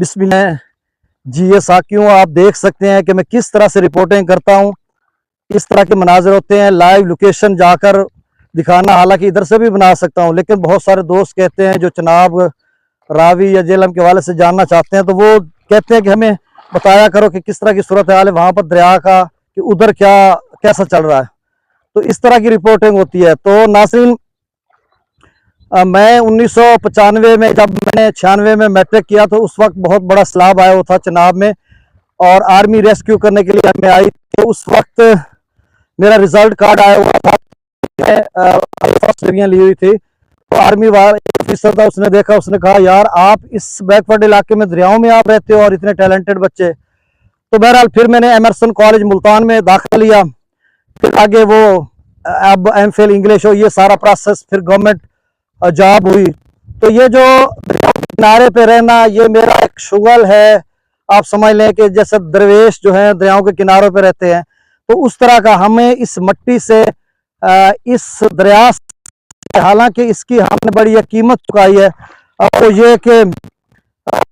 बिस्मिल्लाह जी। ये साकियों, आप देख सकते हैं कि मैं किस तरह से रिपोर्टिंग करता हूँ। इस तरह के मनाजिर होते हैं, लाइव लोकेशन जाकर दिखाना। हालांकि इधर से भी बना सकता हूँ, लेकिन बहुत सारे दोस्त कहते हैं जो चनाब, रावी या जेलम के हवाले से जानना चाहते हैं, तो वो कहते हैं कि हमें बताया करो कि किस तरह की सूरत हाल है वहाँ पर दरिया का, कि उधर क्या कैसा चल रहा है। तो इस तरह की रिपोर्टिंग होती है। तो नाज़रीन, मैं 1995 में, जब मैंने 96 में मैट्रिक किया, तो उस वक्त बहुत बड़ा सैलाब आया हुआ था चनाब में, और आर्मी रेस्क्यू करने के लिए हमें आई। तो उस वक्त मेरा रिजल्ट कार्ड आया हुआ था, फर्स्ट डिवीजन ली हुई थी। तो आर्मी वाला ऑफिसर था, उसने देखा, उसने कहा यार आप इस बैकवर्ड इलाके में, दरियाओं में आप रहते हो और इतने टैलेंटेड बच्चे। तो बहरहाल फिर मैंने एमरसन कॉलेज मुल्तान में दाखिला लिया। फिर आगे वो अब एमफिल इंग्लिश हो, ये सारा प्रोसेस, फिर गवर्नमेंट जॉब हुई। तो ये जो किनारे पे रहना, ये मेरा एक शुगल है। आप समझ लें कि जैसे दरवेश जो है दरियाओं के किनारों पे रहते हैं, तो उस तरह का हमें इस मट्टी से, इस दरिया से, हालांकि इसकी हमने बड़ी कीमत चुकाई है। तो ये कि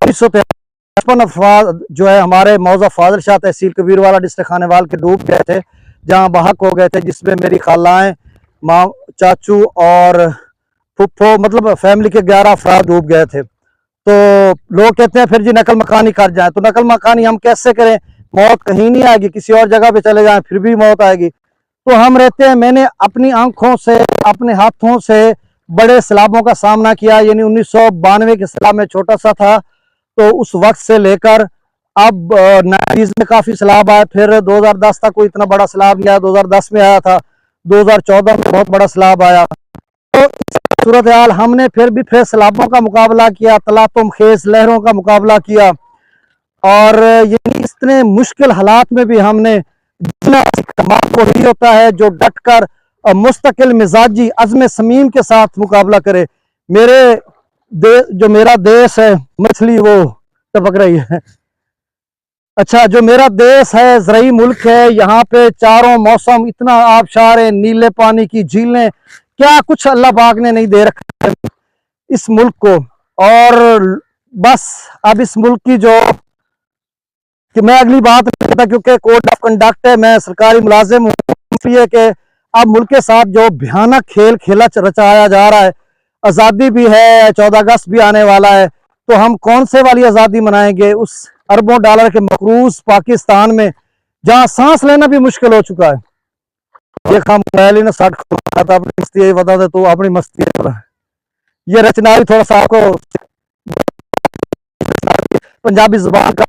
1953 अफराद जो है हमारे मौजा फाजल शाह तहसील कबीरवाला डिस्ट्रिक्ट खानेवाल के डूब गए थे, जहाँ बहक हो गए थे, जिसमें मेरी खालाएं, माँ, चाचू और फुफ्फो, मतलब फैमिली के 11 अफराद डूब गए थे। तो लोग कहते हैं फिर जी नकल मकानी कर जाए, तो नकल मकानी हम कैसे करें? मौत कहीं नहीं आएगी, किसी और जगह पे चले जाएं फिर भी मौत आएगी। तो हम रहते हैं, मैंने अपनी आंखों से, अपने हाथों से बड़े सैलाबों का सामना किया। यानी 1992 के सैलाब में छोटा सा था, तो उस वक्त से लेकर अब 90s में काफी सैलाब आया। फिर 2010 तक कोई इतना बड़ा सैलाब नहीं आया, 2010 में आया था, 2014 में बहुत बड़ा सैलाब आया। तो सूरत हाल हमने फिर सैलाबों का मुकाबला किया, तलातुम खेज लहरों का मुकाबला किया, और ये इतने मुश्किल हालात में भी हमने वही होता है जो डट कर मुस्तकिल मिजाजी अज़्म समीम के साथ मुकाबला करे। जो मेरा देश है, मछली वो टपक रही है। अच्छा, जो मेरा देश है ज़रई मुल्क है, यहाँ पे चारों मौसम, इतना आबशार है, नीले पानी की झीलें, क्या कुछ अल्लाह पाक ने नहीं दे रखा है इस मुल्क को। और बस अब इस मुल्क की जो, कि मैं अगली बात नहीं करता क्योंकि कोड ऑफ कंडक्ट है, मैं सरकारी मुलाजिम हूँ, इसलिए कि अब मुल्क के साथ जो भयानक खेल खेला रचाया जा रहा है, आज़ादी भी है, 14 अगस्त भी आने वाला है, तो हम कौन से वाली आज़ादी मनाएंगे उस अरबों डॉलर के मकरूज पाकिस्तान में, जहाँ सांस लेना भी मुश्किल हो चुका है। ये खाम ने 60 अपनी मस्ती यही बता दे, तो अपनी मस्ती है। ये रचना भी थोड़ा सा आपको पंजाबी जुबान का,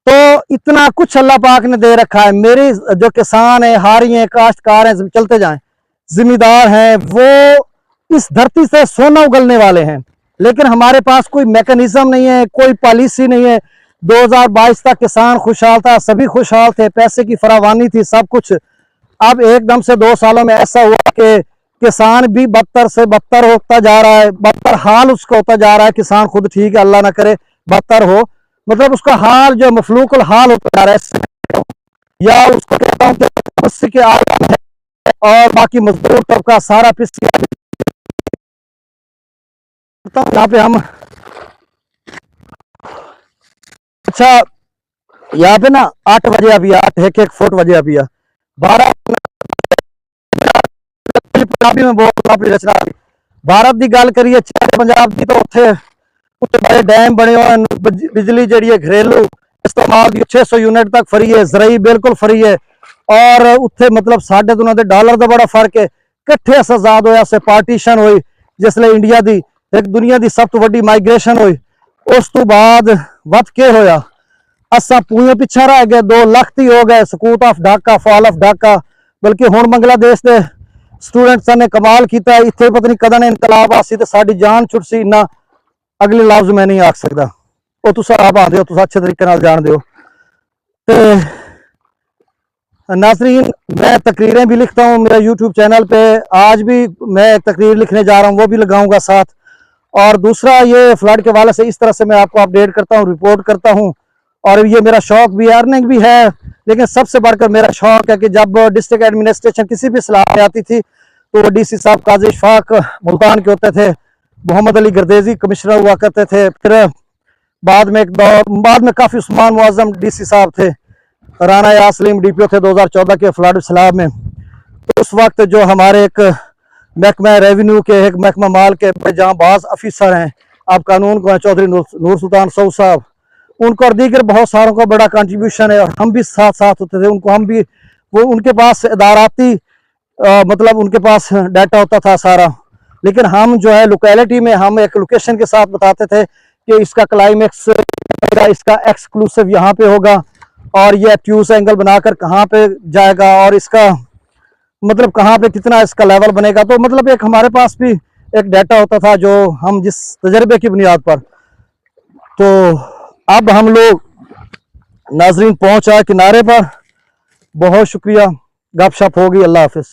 तो इतना कुछ अल्लाह पाक ने दे रखा है। मेरे जो किसान है, हारी हैं, काश्तकार हैं, चलते जाएं, जिम्मेदार हैं, वो इस धरती से सोना उगलने वाले हैं, लेकिन हमारे पास कोई मैकेनिज्म नहीं है, कोई पॉलिसी नहीं है। 2022 तक किसान खुशहाल था, सभी खुशहाल थे, पैसे की फरावानी थी, सब कुछ। अब एकदम से 2 सालों में ऐसा हुआ कि किसान भी बदतर से बदतर होता जा रहा है, बदतर हाल उसका होता जा रहा है। किसान खुद ठीक है, अल्लाह ना करे बदतर हो, मतलब उसका हाल जो मफलूकुल हाल होता जा रहा है, या उसको कहता हूँ कि के आलम है, और बाकी मजदूर तबका सारा पिस यहाँ पे हम। अच्छा, यहाँ पे ना 8 बजे अभी 8 1 फुट बजे अभी 12 पंजाबी में बहुत अपनी रचना। भारत की गल करिए, पंजाब की, तो उत्थे बड़े डैम बने हुए, बिजली जी घरेलू इस्तेमाल की 600 यूनिट तक फ्री है, जरई बिल्कुल फ्री है, और उत्थे मतलब साढ़े दोनों के डॉलर का बड़ा फर्क है। कट्ठे अस आजाद होया से पार्टीशन हुई, जिसले इंडिया की एक दुनिया की सब तो वड्डी माइग्रेशन हुई, उस तो बाद वध के होया, असा पूरे पिछा रह गए, 2 लाख ही हो गए। सकूत of Dhaka, fall of Dhaka, बल्कि हुण बांग्लादेश के स्टूडेंट्स ने कमाल किया, इतने पता नहीं कदों इनकलाब आसी तो साड़ी जान छुट सी। इन्ना अगले लफ्ज मैं नहीं आख सकता, वो तुम आप आते हो, तुम अच्छे तरीके जान दो। नाज़रीन, मैं तकरीरें भी लिखता हूँ मेरा यूट्यूब चैनल पे, आज भी मैं एक तकरीर लिखने जा रहा हूँ, वो भी लगाऊंगा साथ। और दूसरा, ये फ्लड के वाले से इस तरह से मैं आपको अपडेट करता हूँ, रिपोर्ट करता हूँ, और ये मेरा शौक भी है, अर्निंग भी है, लेकिन सबसे बढ़कर मेरा शौक है कि जब डिस्ट्रिक्ट एडमिनिस्ट्रेशन किसी भी सलाह में आती थी, तो डीसी साहब काजी इशफाक मुल्तान के होते थे, मोहम्मद अली गर्देजी कमिश्नर हुआ करते थे, फिर बाद में काफ़ी उस्मान मुआज़म डीसी साहब थे, राना यासलीम डीपीओ थे 2014 के फ्लड सैलाब में। तो उस वक्त जो हमारे एक महकमा रेवेन्यू के, एक महकमा माल के जहाँ बाज़ अफिसर हैं, आप कानून को चौधरी नूर सुल्तान सऊ साहब, उनको और दीगर बहुत सारों का बड़ा कंट्रीब्यूशन है, और हम भी साथ साथ होते थे। उनको हम भी वो उनके पास इदाराती मतलब उनके पास डाटा होता था सारा, लेकिन हम जो है लोकेलिटी में हम एक लोकेशन के साथ बताते थे कि इसका क्लाइमेक्स, इसका एक्सक्लूसिव यहाँ पे होगा, और ये एक्यूज एंगल बनाकर कहाँ पे जाएगा, और इसका मतलब कहाँ पे कितना इसका लेवल बनेगा। तो मतलब एक हमारे पास भी एक डाटा होता था जो हम जिस तजर्बे की बुनियाद पर। तो अब हम लोग नाजरीन पहुंचा किनारे पर। बहुत शुक्रिया, गपशप होगी। अल्लाह हाफिज।